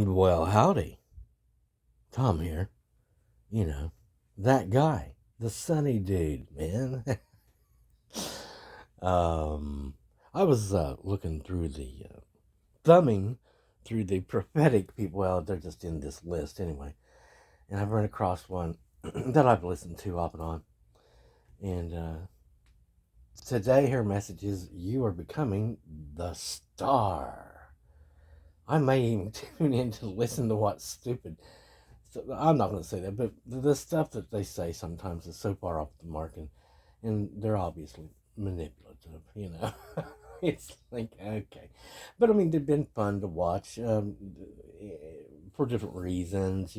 Well, howdy. Tom here. You know, that guy, the sunny dude, man. um, I was looking through thumbing through the prophetic people. Well, they're just in this list anyway. And I've run across one that I've listened to off and on. And today her message is, you are becoming the star. I may even tune in to listen to what stupid. So I'm not going to say that, but the stuff that they say sometimes is so far off the mark, and they're obviously manipulative, it's like, okay. But I mean, they've been fun to watch for different reasons,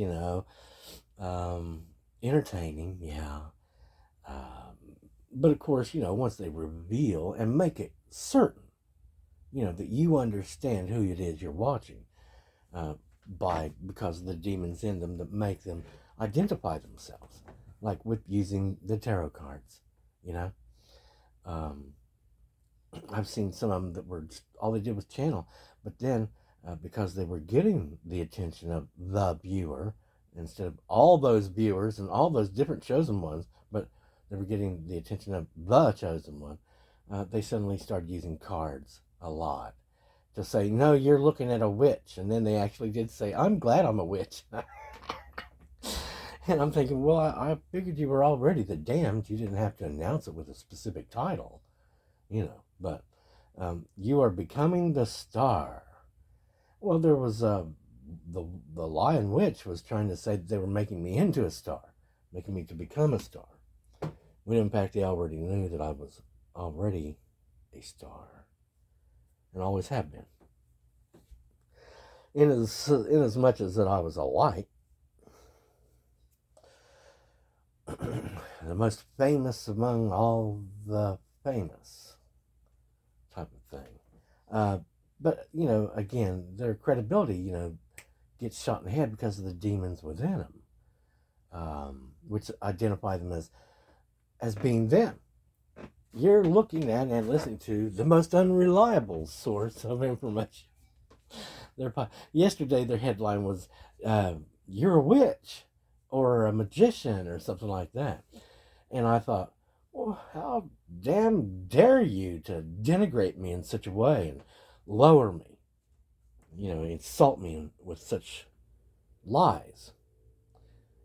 um, entertaining, yeah. But of course, once they reveal and make it certain, that you understand who it is you're watching, uh, because of the demons in them that make them identify themselves, like with using the tarot cards. You know, um, I've seen some of them that were just, all they did was channel, but then because they were getting the attention of the viewer instead of all those viewers and all those different chosen ones, but they were getting the attention of the chosen one. They suddenly started using cards a lot to say, no, you're looking at a witch. And then they actually did say, I'm glad I'm a witch. And I'm thinking, well, I figured you were already the damned. You didn't have to announce it with a specific title, but you are becoming the star. Well, there was the, the lion witch was trying to say that they were making me into a star, making me to become a star. When in fact, they already knew that I was already a star and always have been. In as much as that I was a light, the most famous among all the famous type of thing. But again, their credibility, gets shot in the head because of the demons within them, which identify them as being them. You're looking at and listening to the most unreliable source of information. Yesterday, their headline was, "You're a witch," or a magician, or something like that. And I thought, well, how damn dare you to denigrate me in such a way and lower me, insult me with such lies.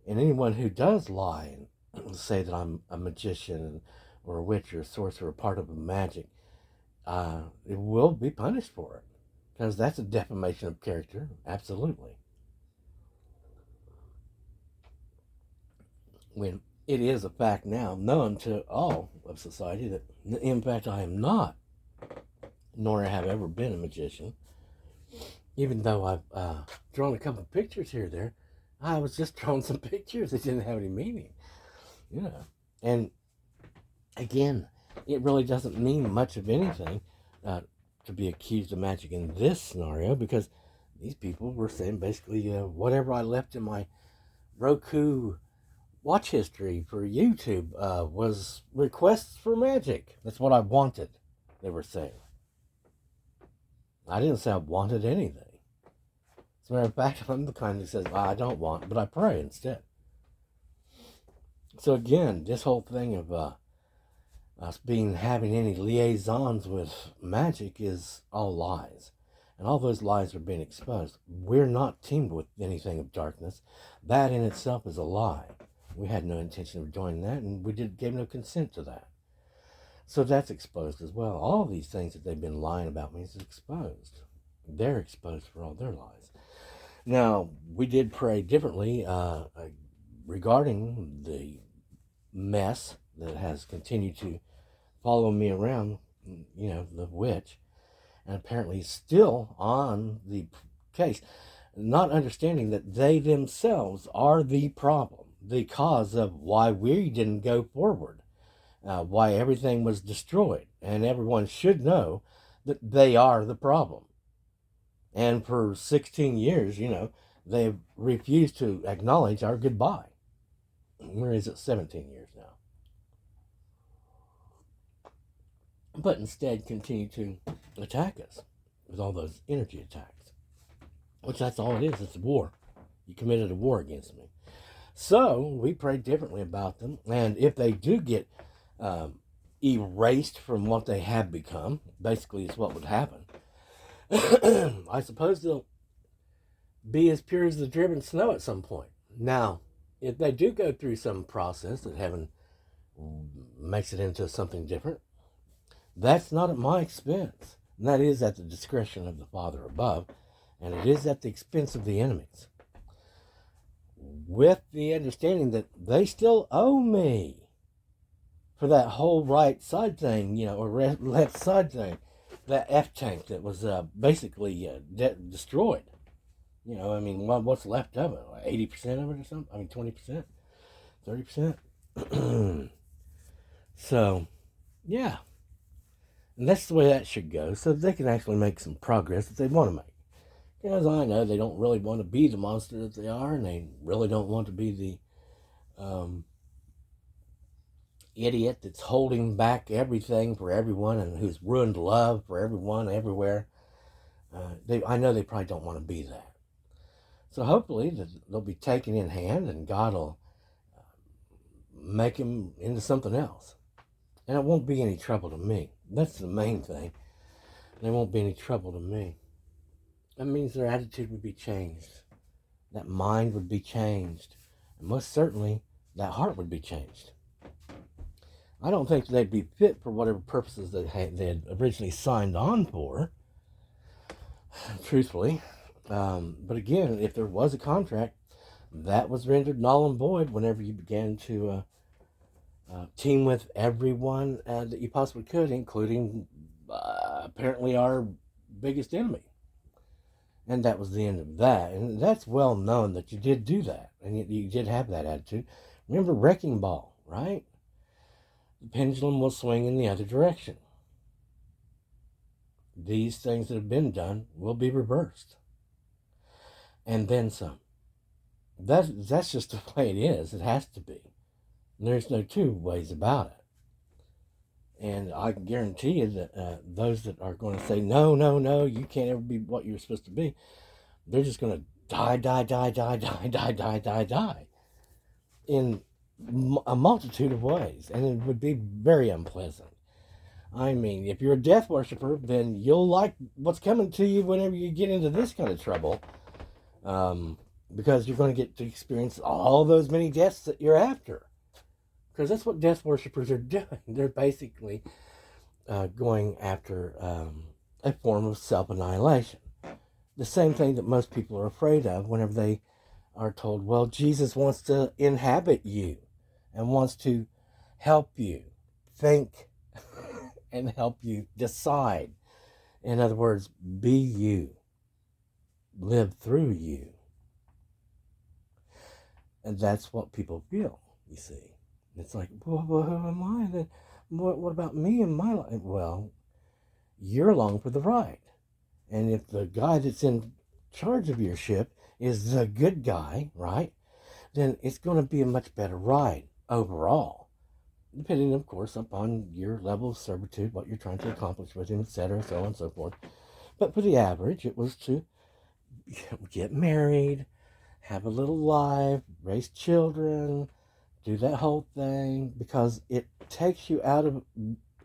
And anyone who does lie and say that I'm a magician or a witch or a sorcerer, or part of a magic, it will be punished for it, because that's a defamation of character, absolutely. When it is a fact now known to all of society that, in fact, I am not, nor have ever been a magician. Even though I've drawn a couple of pictures here or there, I was just drawing some pictures that didn't have any meaning, you know. And again, it really doesn't mean much of anything to be accused of magic in this scenario, because these people were saying basically whatever I left in my Roku watch history for YouTube was requests for magic. That's what I wanted, they were saying. I didn't say I wanted anything. As a matter of fact, I'm the kind that says, well, I don't want, but I pray instead. So again, this whole thing of us having any liaisons with magic is all lies. And all those lies are being exposed. We're not teamed with anything of darkness. That in itself is a lie. We had no intention of doing that, and we gave no consent to that. So that's exposed as well. All these things that they've been lying about me is exposed. They're exposed for all their lies. Now, we did pray differently regarding the mess that has continued to follow me around, the witch, and apparently still on the case, not understanding that they themselves are the problem, the cause of why we didn't go forward, why everything was destroyed. And everyone should know that they are the problem. And for 16 years, they've refused to acknowledge our goodbye. Where is it? 17 years now. But instead continue to attack us with all those energy attacks. which that's all it is. It's a war. You committed a war against me. So we pray differently about them. And if they do get erased from what they have become, basically is what would happen. I suppose they'll be as pure as the driven snow at some point. Now, if they do go through some process that heaven makes it into something different, that's not at my expense. And that is at the discretion of the Father above, and it is at the expense of the enemies. With the understanding that they still owe me for that whole right side thing, or left side thing, that F tank that was basically destroyed. What's left of it? 80% of it or something? 20%? 30%? So, yeah. And that's the way that should go, so they can actually make some progress that they want to make. Because I know they don't really want to be the monster that they are, and they really don't want to be the idiot that's holding back everything for everyone and who's ruined love for everyone everywhere. I know they probably don't want to be that. So hopefully they'll be taken in hand, and God will make them into something else. And it won't be any trouble to me. That's the main thing. There won't be any trouble to me. That means their attitude would be changed. That mind would be changed. And most certainly, that heart would be changed. I don't think they'd be fit for whatever purposes they had originally signed on for, truthfully. But again, if there was a contract, that was rendered null and void whenever you began to team with everyone that you possibly could, including apparently our biggest enemy. And that was the end of that. And that's well known that you did do that. And you did have that attitude. Remember Wrecking Ball, right? The pendulum will swing in the other direction. These things that have been done will be reversed. And then some. That's just the way it is. It has to be. And there's no two ways about it. And I can guarantee you that those that are going to say, no, you can't ever be what you're supposed to be, they're just going to die in a multitude of ways. And it would be very unpleasant. If you're a death worshiper, then you'll like what's coming to you whenever you get into this kind of trouble. Because you're going to get to experience all those many deaths that you're after. Because that's what death worshippers are doing. They're basically going after a form of self-annihilation. The same thing that most people are afraid of whenever they are told, well, Jesus wants to inhabit you and wants to help you think and help you decide. In other words, be you. Live through you. And that's what people feel, you see. It's like, well, who am I? Then what about me and my life? Well, you're along for the ride. And if the guy that's in charge of your ship is the good guy, right, then it's going to be a much better ride overall. Depending, of course, upon your level of servitude, what you're trying to accomplish with him, etc., so on and so forth. But for the average, it was to get married, have a little life, raise children, do that whole thing, because it takes you out of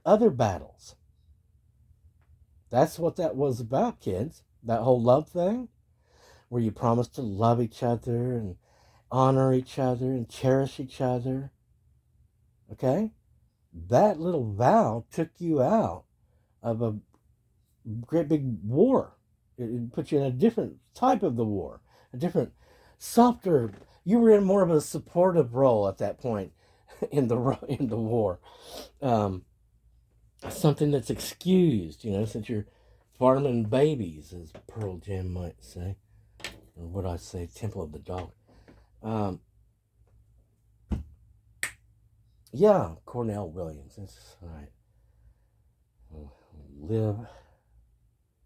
other battles. That's what that was about, kids. That whole love thing, where you promise to love each other and honor each other and cherish each other. Okay? That little vow took you out of a great big war. It put you in a different type of the war, a different, softer. You were in more of a supportive role at that point in the war. Something that's excused, since you're farming babies, as Pearl Jam might say, or what I say, Temple of the Dog. Yeah, Cornell Williams. That's right. Live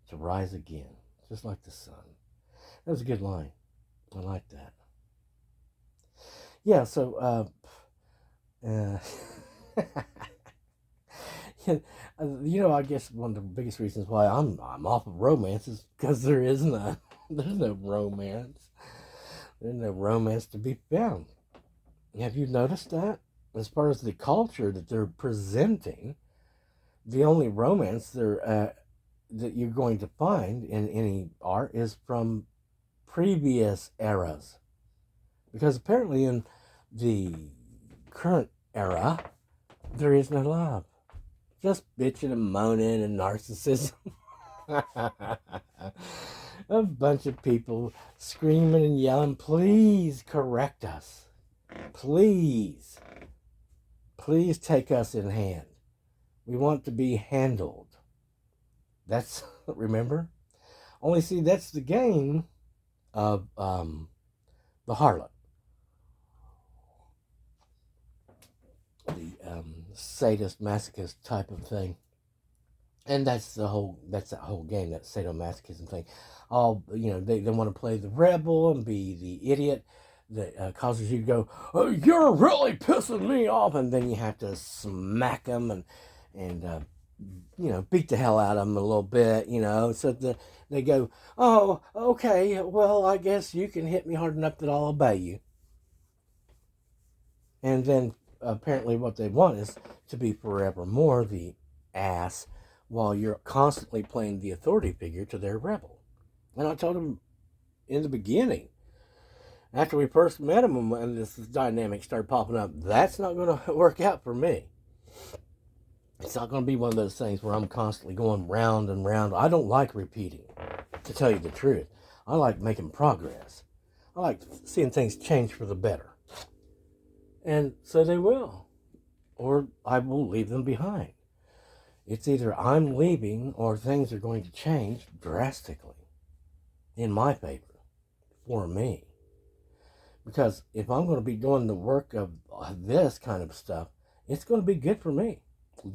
to rise again, just like the sun. That was a good line. I like that. Yeah, so, I guess one of the biggest reasons why I'm off of romance is because there is none. There's no romance. There's no romance to be found. Have you noticed that? As far as the culture that they're presenting, the only romance that you're going to find in any art is from previous eras. Because apparently in the current era, there is no love. Just bitching and moaning and narcissism. A bunch of people screaming and yelling, please correct us. Please. Please take us in hand. We want to be handled. That's, remember? Only see, that's the game of the harlot. The sadist, masochist type of thing. And that's that whole game, that sadomasochism thing. All, they want to play the rebel and be the idiot that causes you to go, oh, you're really pissing me off, and then you have to smack them and beat the hell out of them a little bit, so that they go, oh, okay, well, I guess you can hit me hard enough that I'll obey you. And then apparently what they want is to be forevermore the ass, while you're constantly playing the authority figure to their rebel. And I told him in the beginning, after we first met him and this dynamic started popping up, that's not going to work out for me. It's not going to be one of those things where I'm constantly going round and round. I don't like repeating, to tell you the truth. I like making progress. I like seeing things change for the better. And so they will. Or I will leave them behind. It's either I'm leaving or things are going to change drastically in my favor, for me. Because if I'm going to be doing the work of this kind of stuff, it's going to be good for me,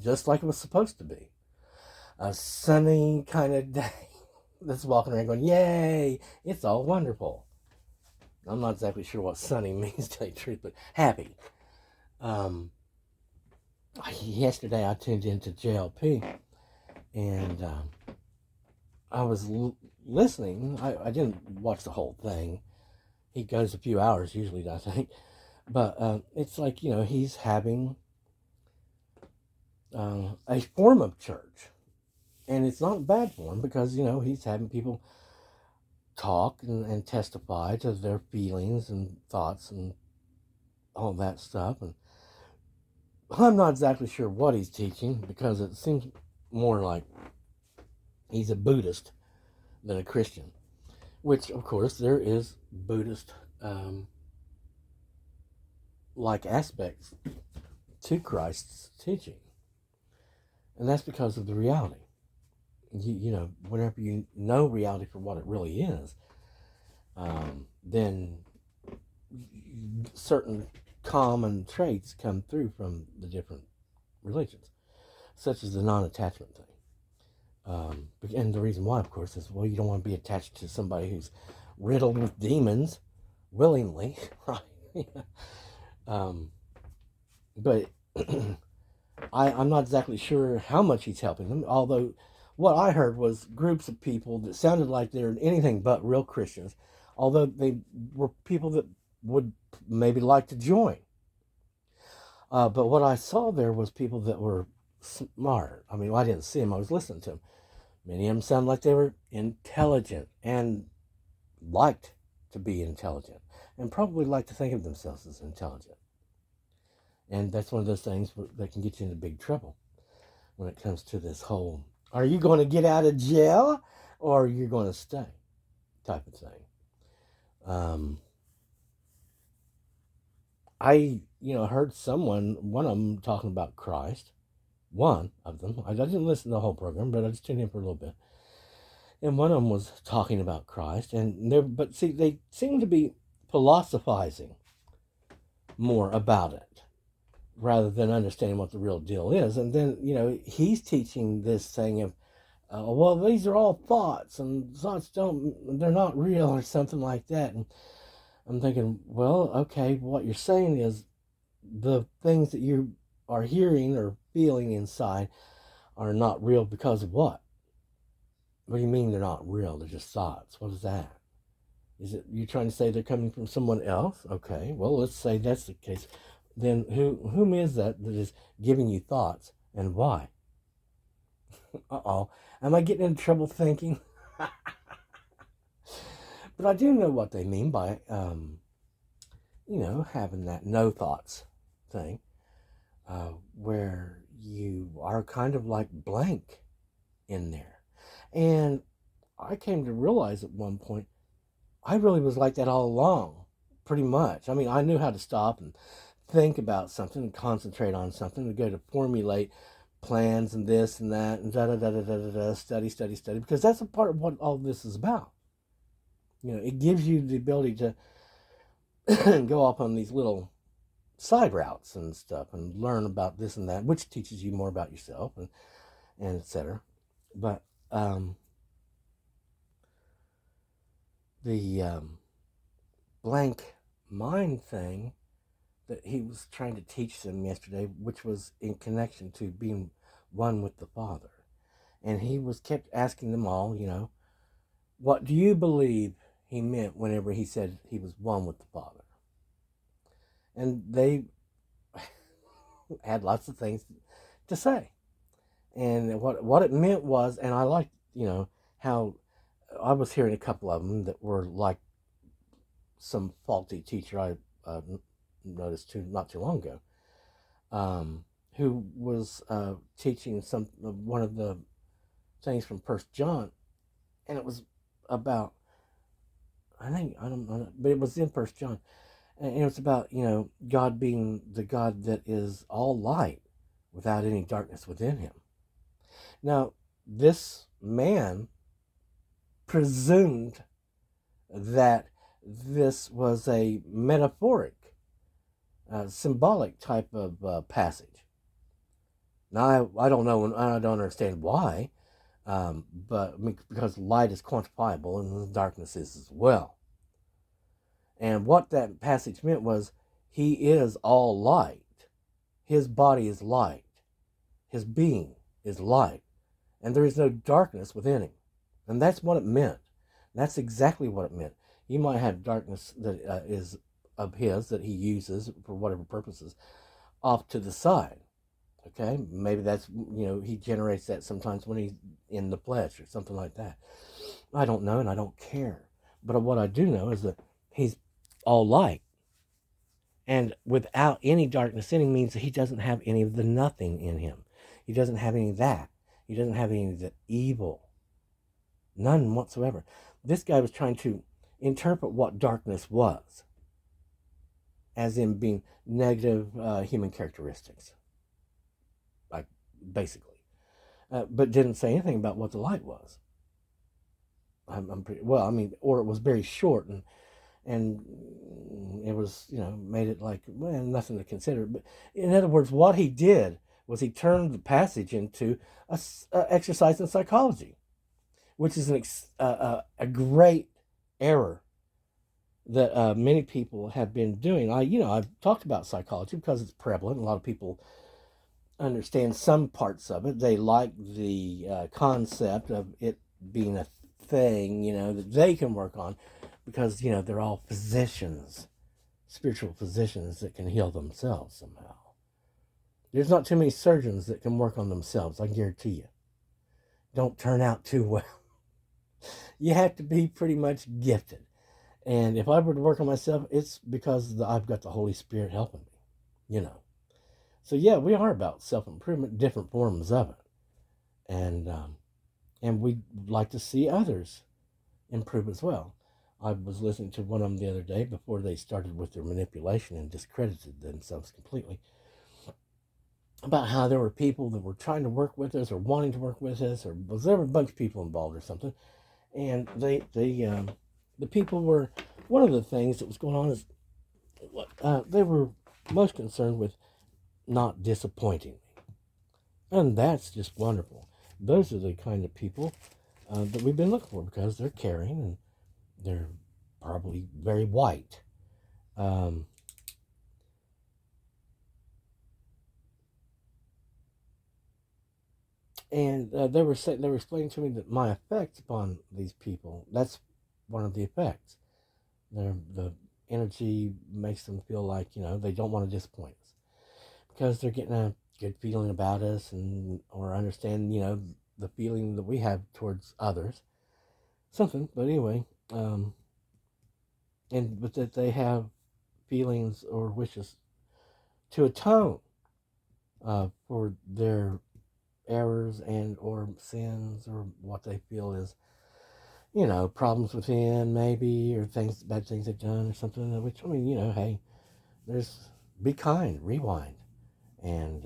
just like it was supposed to be. A sunny kind of day that's walking around going, yay, it's all wonderful. I'm not exactly sure what sunny means, to tell you the truth, but happy. Yesterday I tuned into JLP, and I was listening. I didn't watch the whole thing. He goes a few hours usually, I think. But it's like, he's having a form of church. And it's not a bad form because, he's having people talk and testify to their feelings and thoughts and all that stuff. And I'm not exactly sure what he's teaching because it seems more like he's a Buddhist than a Christian, which, of course, there is Buddhist like aspects to Christ's teaching. And that's because of the reality. Whenever you know reality for what it really is, then certain common traits come through from the different religions, such as the non-attachment thing. And the reason why, of course, is, well, you don't want to be attached to somebody who's riddled with demons willingly, right? But I'm not exactly sure how much he's helping them, although what I heard was groups of people that sounded like they're anything but real Christians, although they were people that would maybe like to join. But what I saw there was people that were smart. I mean, I didn't see them. I was listening to them. Many of them sounded like they were intelligent and liked to be intelligent and probably like to think of themselves as intelligent. And that's one of those things that can get you into big trouble when it comes to this whole, are you going to get out of jail or are you going to stay type of thing. I heard one of them talking about Christ. One of them. I didn't listen to the whole program, but I just tuned in for a little bit. And one of them was talking about Christ. But see, they seem to be philosophizing more about it rather than understanding what the real deal is. And then, he's teaching this thing of, well, these are all thoughts, and thoughts they're not real or something like that. And I'm thinking, well, okay, what you're saying is the things that you are hearing or feeling inside are not real because of what? What do you mean they're not real? They're just thoughts. What is that? Is it you trying to say they're coming from someone else? Okay, well, let's say that's the case. Then whom is that is giving you thoughts and why? Uh-oh. Am I getting into trouble thinking? But I do know what they mean by, having that no thoughts thing, where you are kind of like blank in there. And I came to realize at one point, I really was like that all along, pretty much. I mean, I knew how to stop and think about something and concentrate on something and go to formulate plans and this and that and da da da da da da, da study, study, study, because that's a part of what all this is about. It gives you the ability to go off on these little side routes and stuff and learn about this and that, which teaches you more about yourself and etc. But the blank mind thing that he was trying to teach them yesterday, which was in connection to being one with the Father. And he was kept asking them all, what do you believe he meant whenever he said he was one with the Father? And they had lots of things to say. And what it meant was, and I liked, how I was hearing a couple of them that were like some faulty teacher I noticed not too long ago, who was teaching one of the things from First John, and it was about, I don't know, but it was in First John, and it was about God being the God that is all light, without any darkness within him. Now, this man presumed that this was a metaphoric, symbolic type of passage. Now, I don't know, and I don't understand why, but because light is quantifiable and darkness is as well. And what that passage meant was he is all light. His body is light. His being is light. And there is no darkness within him. And that's what it meant. That's exactly what it meant. He might have darkness that is of his, that he uses for whatever purposes, off to the side. Okay? Maybe that's, he generates that sometimes when he's in the flesh or something like that. I don't know, and I don't care. But what I do know is that he's all light. And without any darkness in him means that he doesn't have any of the nothing in him. He doesn't have any of that. He doesn't have any of the evil. None whatsoever. This guy was trying to interpret what darkness was, as in being negative human characteristics, like basically, but didn't say anything about what the light was. I'm pretty well. I mean, or it was very short and it was made it like, well, nothing to consider. But in other words, what he did was he turned the passage into a exercise in psychology, which is a great error that many people have been doing. I've talked about psychology because it's prevalent. A lot of people understand some parts of it. They like the concept of it being a thing, that they can work on, because they're all physicians, spiritual physicians that can heal themselves somehow. There's not too many surgeons that can work on themselves, I guarantee you. Don't turn out too well. You have to be pretty much gifted. And if I were to work on myself, it's because I've got the Holy Spirit helping me, So yeah, we are about self-improvement, different forms of it. And we'd like to see others improve as well. I was listening to one of them the other day before they started with their manipulation and discredited themselves completely, about how there were people that were trying to work with us or wanting to work with us, or was there a bunch of people involved or something. And the people were, one of the things that was going on is they were most concerned with not disappointing me. And that's just wonderful. Those are the kind of people that we've been looking for, because they're caring and they're probably very white. And they were explaining to me that my effects upon these people, that's one of the effects. The energy makes them feel like, they don't want to disappoint us because they're getting a good feeling about us and or understand, the feeling that we have towards others. Something, but anyway, but that they have feelings or wishes to atone for their errors and or sins or what they feel is, problems within maybe or bad things they've done or something. Which I mean, hey, there's be kind, rewind, and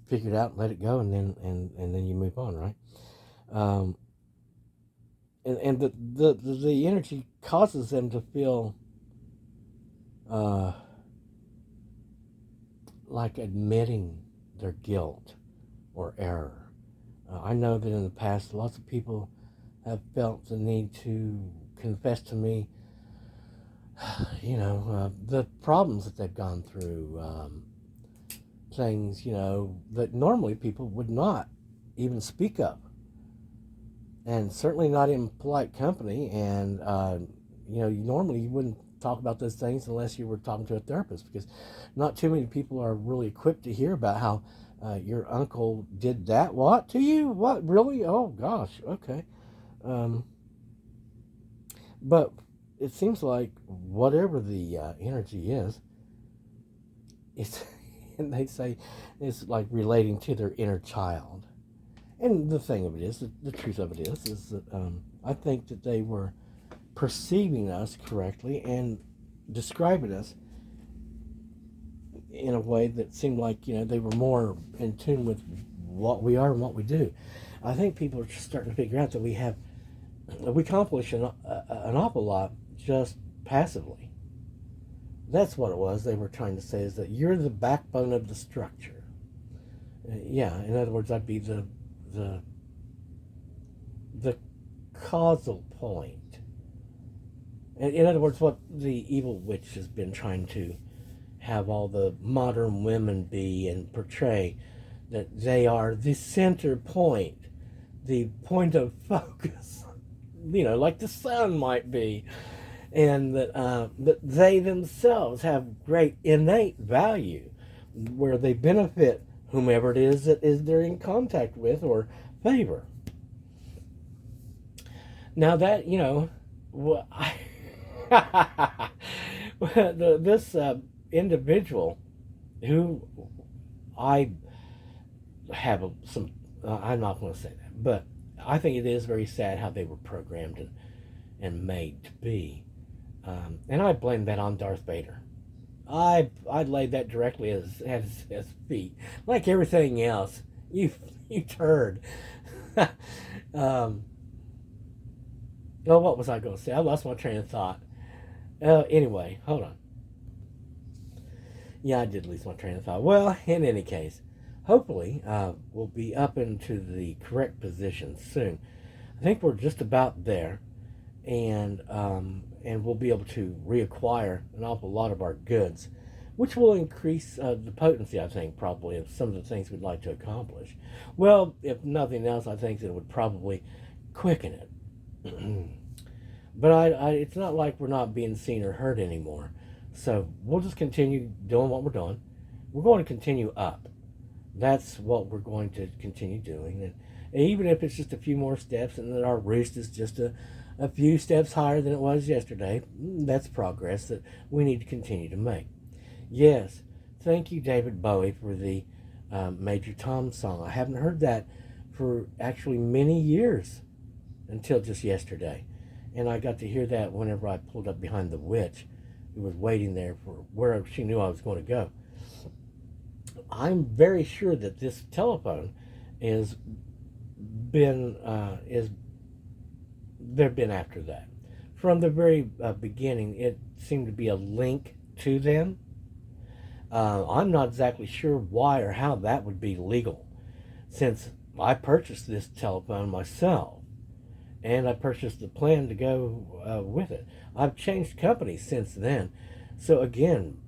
figure it out, let it go, and then you move on, right? Um, and the energy causes them to feel uh, like admitting their guilt or error. I know that in the past, lots of people have felt the need to confess to me, the problems that they've gone through, things, that normally people would not even speak of, and certainly not in polite company. And, normally you wouldn't talk about those things unless you were talking to a therapist, because not too many people are really equipped to hear about how your uncle did that. What to you? What, really? Oh gosh, okay. Um, but it seems like whatever the energy is, it's and they say it's like relating to their inner child. And the thing of it is, the truth of it is that I think that they were perceiving us correctly and describing us in a way that seemed like, they were more in tune with what we are and what we do. I think people are just starting to figure out that we accomplish an awful lot just passively. That's what it was. They were trying to say is that you're the backbone of the structure. Yeah, in other words, I'd be the the causal point. In other words, what the evil witch has been trying to have all the modern women be and portray, that they are the center point, the point of focus, like the sun might be, and that they themselves have great innate value, where they benefit whomever it is that is they're in contact with or favor. Now that well, this individual who I have some, I'm not going to say that, but I think it is very sad how they were programmed and made to be. And I blame that on Darth Vader. I laid that directly as feet, like everything else. You turd. um, oh, what was I going to say? I lost my train of thought. Anyway, hold on. Yeah, I did lose my train of thought. Well, in any case, hopefully we'll be up into the correct position soon. I think we're just about there, and we'll be able to reacquire an awful lot of our goods, which will increase the potency, I think, probably, of some of the things we'd like to accomplish. Well, if nothing else, I think that it would probably quicken it. But it's not like we're not being seen or heard anymore. So we'll just continue doing what we're doing. We're going to continue up. That's what we're going to continue doing. And even if it's just a few more steps and that our roost is just a few steps higher than it was yesterday, that's progress that we need to continue to make. Yes, thank you, David Bowie, for the Major Tom song. I haven't heard that for actually many years until just yesterday. And I got to hear that whenever I pulled up behind the witch who was waiting there for where she knew I was going to go. I'm very sure that this telephone is they've been after that. From the very beginning, it seemed to be a link to them. I'm not exactly sure why or how that would be legal, since I purchased this telephone myself, and I purchased the plan to go with it. I've changed companies since then. So again,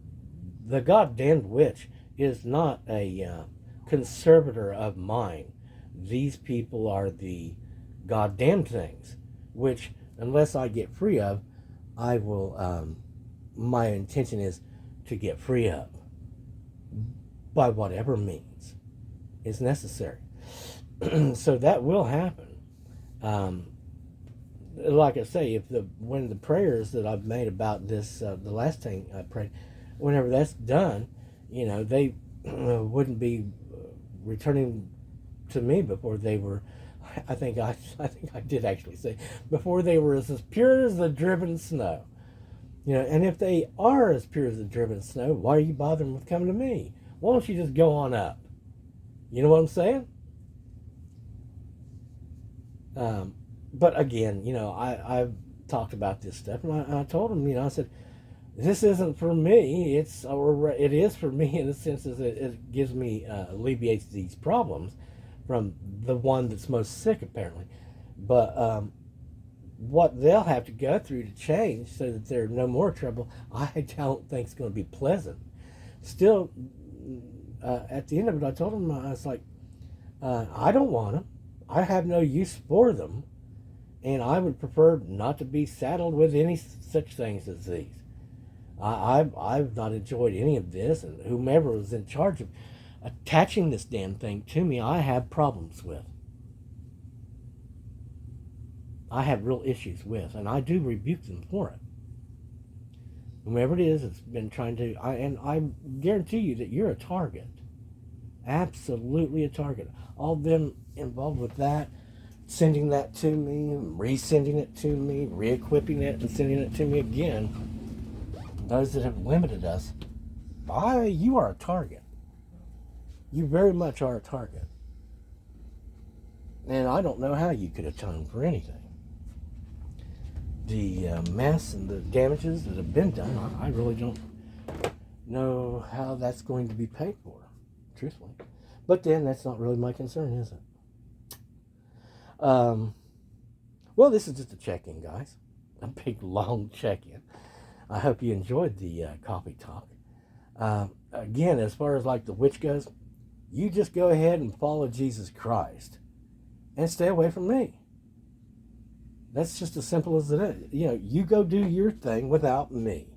the goddamned witch is not a conservator of mine. These people are the goddamned things, which unless I get free of, I will. My intention is to get free of by whatever means is necessary. So that will happen. Um, like I say, if when the prayers that I've made about this, the last thing I prayed, whenever that's done, they wouldn't be returning to me before they were. I think I did actually say before they were as pure as the driven snow. And if they are as pure as the driven snow, why are you bothering with coming to me? Why don't you just go on up? You know what I'm saying? But again, I've talked about this stuff, and I told him, I said, this isn't for me. It is for me in the sense that it gives me alleviates these problems from the one that's most sick, apparently. But what they'll have to go through to change so that there's no more trouble, I don't think it's going to be pleasant. Still, at the end of it, I told him, I was like, I don't want them. I have no use for them, and I would prefer not to be saddled with any such things as these. I've not enjoyed any of this, and whomever was in charge of attaching this damn thing to me, I have problems with. I have real issues with, and I do rebuke them for it. Whomever it is that's been trying to, and I guarantee you that you're a target. Absolutely a target. All them involved with that, sending that to me, resending it to me, re-equipping it, and sending it to me again. Those that have limited us, you are a target. You very much are a target. And I don't know how you could atone for anything. The mess and the damages that have been done, I really don't know how that's going to be paid for, truthfully. But then that's not really my concern, is it? Well, this is just a check-in, guys. A big, long check-in. I hope you enjoyed the coffee talk. Again, as far as like the witch goes, you just go ahead and follow Jesus Christ and stay away from me. That's just as simple as it is. You go do your thing without me,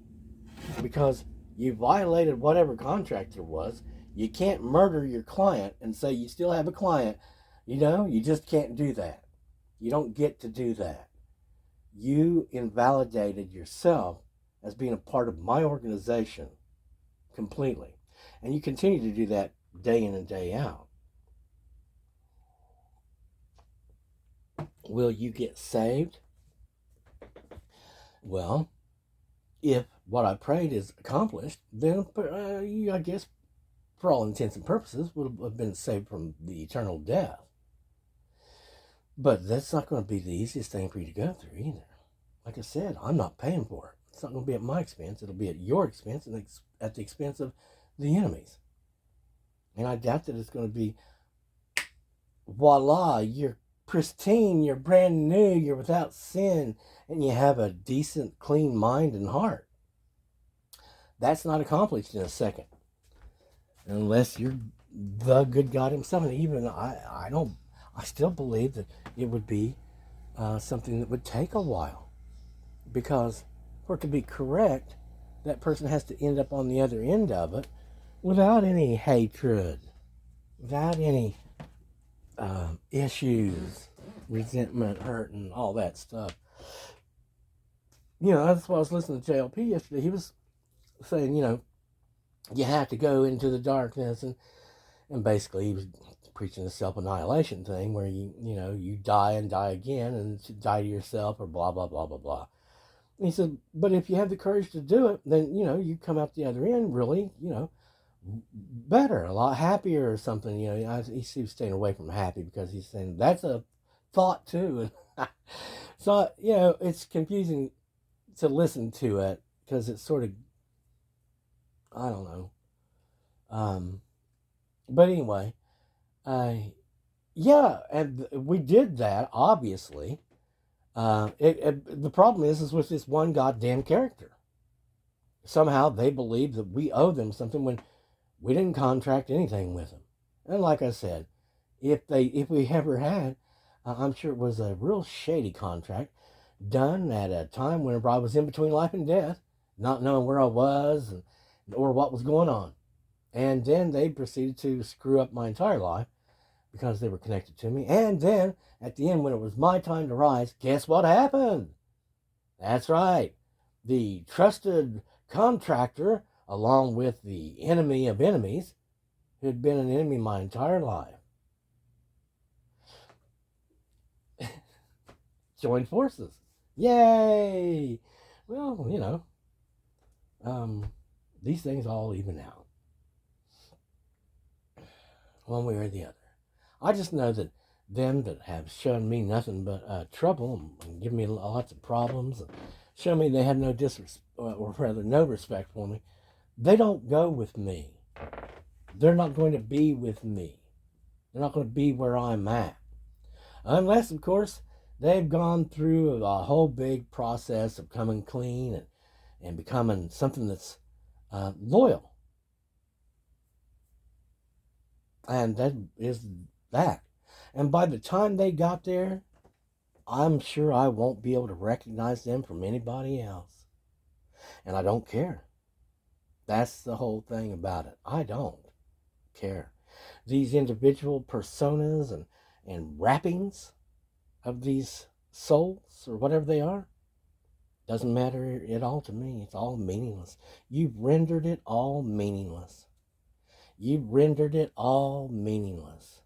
because you violated whatever contract there was. You can't murder your client and say you still have a client. You just can't do that. You don't get to do that. You invalidated yourself as being a part of my organization completely. And you continue to do that day in and day out. Will you get saved? Well, if what I prayed is accomplished, then you, I guess, for all intents and purposes, would have been saved from the eternal death. But that's not going to be the easiest thing for you to go through either. Like I said, I'm not paying for it. It's not going to be at my expense. It'll be at your expense and at the expense of the enemies. And I doubt that it's going to be, voila, you're pristine, you're brand new, you're without sin, and you have a decent, clean mind and heart. That's not accomplished in a second. Unless you're the good God himself. And even I still believe that it would be something that would take a while. Because for it to be correct, that person has to end up on the other end of it without any hatred, without any issues, resentment, hurt, and all that stuff. That's why I was listening to JLP yesterday. He was saying, you have to go into the darkness, and basically he was preaching the self-annihilation thing where you die and die again and die to yourself or blah, blah, blah, blah, blah. And he said, but if you have the courage to do it, then, you come out the other end really, better, a lot happier or something. He was staying away from happy because he's saying that's a thought too. So, it's confusing to listen to it because it's sort of, I don't know. But anyway, yeah, and we did that, obviously. The problem is with this one goddamn character. Somehow they believe that we owe them something when we didn't contract anything with them. And like I said, if we ever had, I'm sure it was a real shady contract. done at a time whenever I was in between life and death, not knowing where I was or what was going on. And then they proceeded to screw up my entire life because they were connected to me. And then at the end, when it was my time to rise, guess what happened? That's right. The trusted contractor, along with the enemy of enemies, who had been an enemy my entire life, joined forces. Yay! Well, these things all even out one way or the other. I just know that them that have shown me nothing but trouble and given me lots of problems and shown me they had no or rather no respect for me, they don't go with me. They're not going to be with me. They're not going to be where I'm at. Unless, of course, they've gone through a whole big process of coming clean and becoming something that's loyal. And that is that. And by the time they got there, I'm sure I won't be able to recognize them from anybody else. And I don't care. That's the whole thing about it. I don't care. These individual personas and wrappings of these souls or whatever they are, doesn't matter at all to me. It's all meaningless. You've rendered it all meaningless. You've rendered it all meaningless.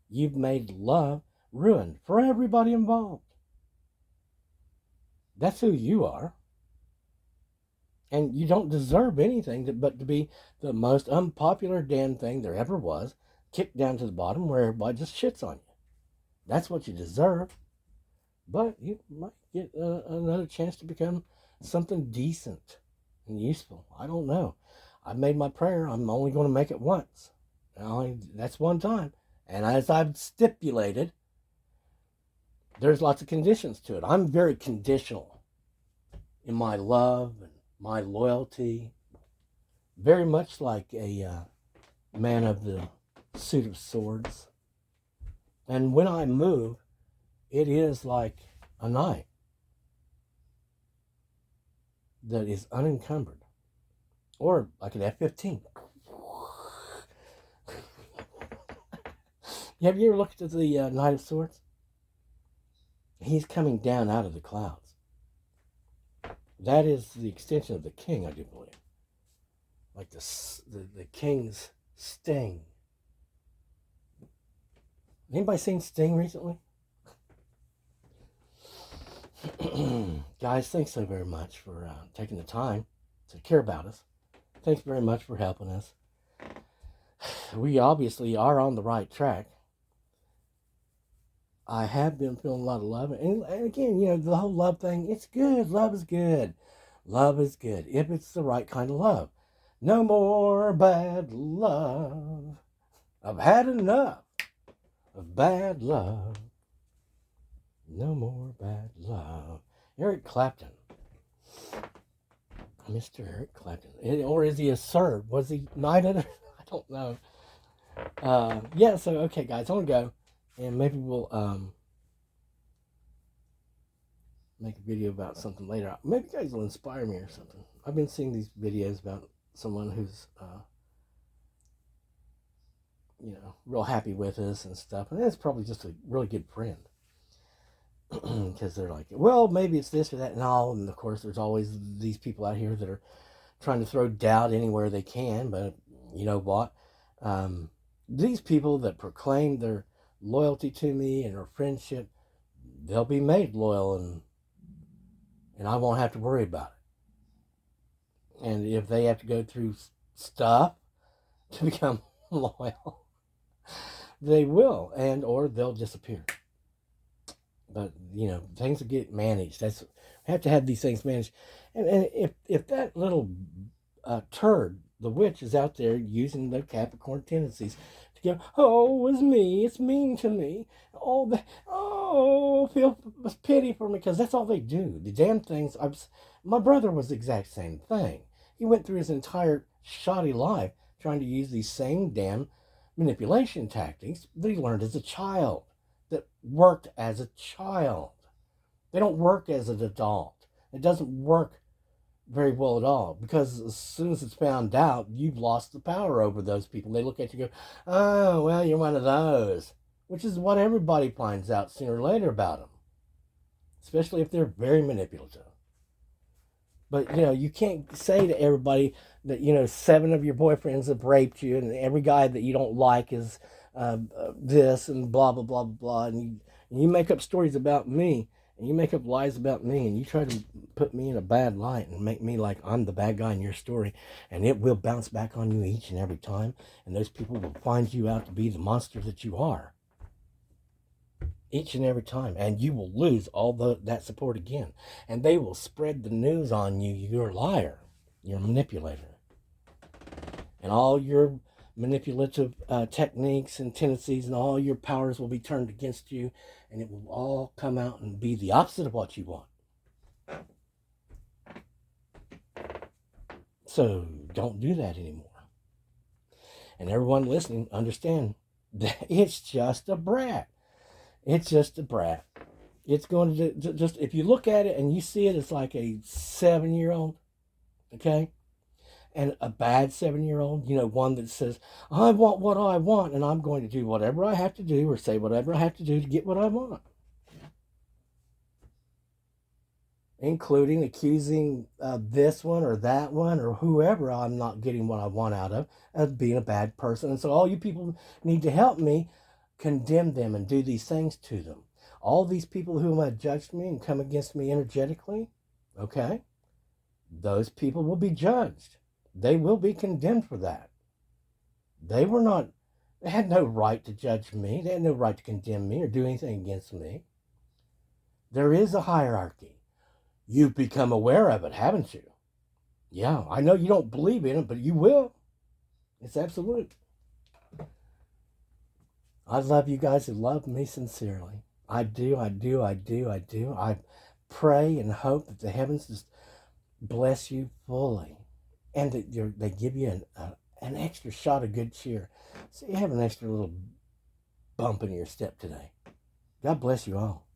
You've made love ruined for everybody involved. That's who you are. And you don't deserve anything but to be the most unpopular damn thing there ever was, kicked down to the bottom where everybody just shits on you. That's what you deserve. But you might get another chance to become something decent and useful. I don't know. I've made my prayer. I'm only going to make it once. That's one time. And as I've stipulated, there's lots of conditions to it. I'm very conditional in my love and my loyalty. Very much like a man of the suit of swords. And when I move, it is like a knight that is unencumbered. Or like an F-15. Have you ever looked at the Knight of Swords? He's coming down out of the clouds. That is the extension of the king, I do believe. Like the king's sting. Anybody seen Sting recently? Guys, thanks so very much for taking the time to care about us. Thanks very much for helping us. We obviously are on the right track. I have been feeling a lot of love. And again, the whole love thing, it's good. Love is good. Love is good if it's the right kind of love. No more bad love. I've had enough of bad love. No more bad love. Eric Clapton. Mr. Eric Clapton. Or is he a Sir? Was he knighted? I don't know. Yeah, so, okay, guys, I'm going to go. And maybe we'll make a video about something later. Maybe you guys will inspire me or something. I've been seeing these videos about someone who's, real happy with us and stuff. And it's probably just a really good friend. Because they're like, well, maybe it's this or that and all. And, of course, there's always these people out here that are trying to throw doubt anywhere they can. But you know what? These people that proclaim their loyalty to me and our friendship, they'll be made loyal and I won't have to worry about it. And if they have to go through stuff to become loyal, they will, and or they'll disappear. But things will get managed. We have to have these things managed. And if that little turd, the witch, is out there using the Capricorn tendencies to go, oh, it's me, it's mean to me, feel pity for me, because that's all they do. The damn things. My brother was the exact same thing. He went through his entire shoddy life trying to use these same damn manipulation tactics that he learned as a child, that worked as a child. They don't work as an adult. It doesn't work very well at all, because as soon as it's found out, you've lost the power over those people. They look at you and go, oh, well, you're one of those, which is what everybody finds out sooner or later about them, especially if they're very manipulative. But, you can't say to everybody that, 7 of your boyfriends have raped you and every guy that you don't like is this and blah, blah, blah, blah, blah. And you make up stories about me and you make up lies about me and you try to put me in a bad light and make me like I'm the bad guy in your story. And it will bounce back on you each and every time. And those people will find you out to be the monster that you are. Each and every time, and you will lose all that support again, and they will spread the news on you. You're a liar, you're a manipulator, and all your manipulative techniques and tendencies and all your powers will be turned against you, and it will all come out and be the opposite of what you want. So don't do that anymore. And everyone listening, understand that it's just a brat. It's just a brat. It's going to just, if you look at it and you see it as like a 7-year-old, okay? And a bad 7-year-old, one that says, I want what I want and I'm going to do whatever I have to do or say whatever I have to do to get what I want. Including accusing this one or that one or whoever I'm not getting what I want out of being a bad person. And so all you people need to help me condemn them and do these things to them. All these people who have judged me and come against me energetically, okay, those people will be judged. They will be condemned for that. They had no right to judge me. They had no right to condemn me or do anything against me. There is a hierarchy. You've become aware of it, haven't you? Yeah, I know you don't believe in it, but you will. It's absolute. I love you guys who love me sincerely. I do. I pray and hope that the heavens just bless you fully and that they give you an extra shot of good cheer. So you have an extra little bump in your step today. God bless you all.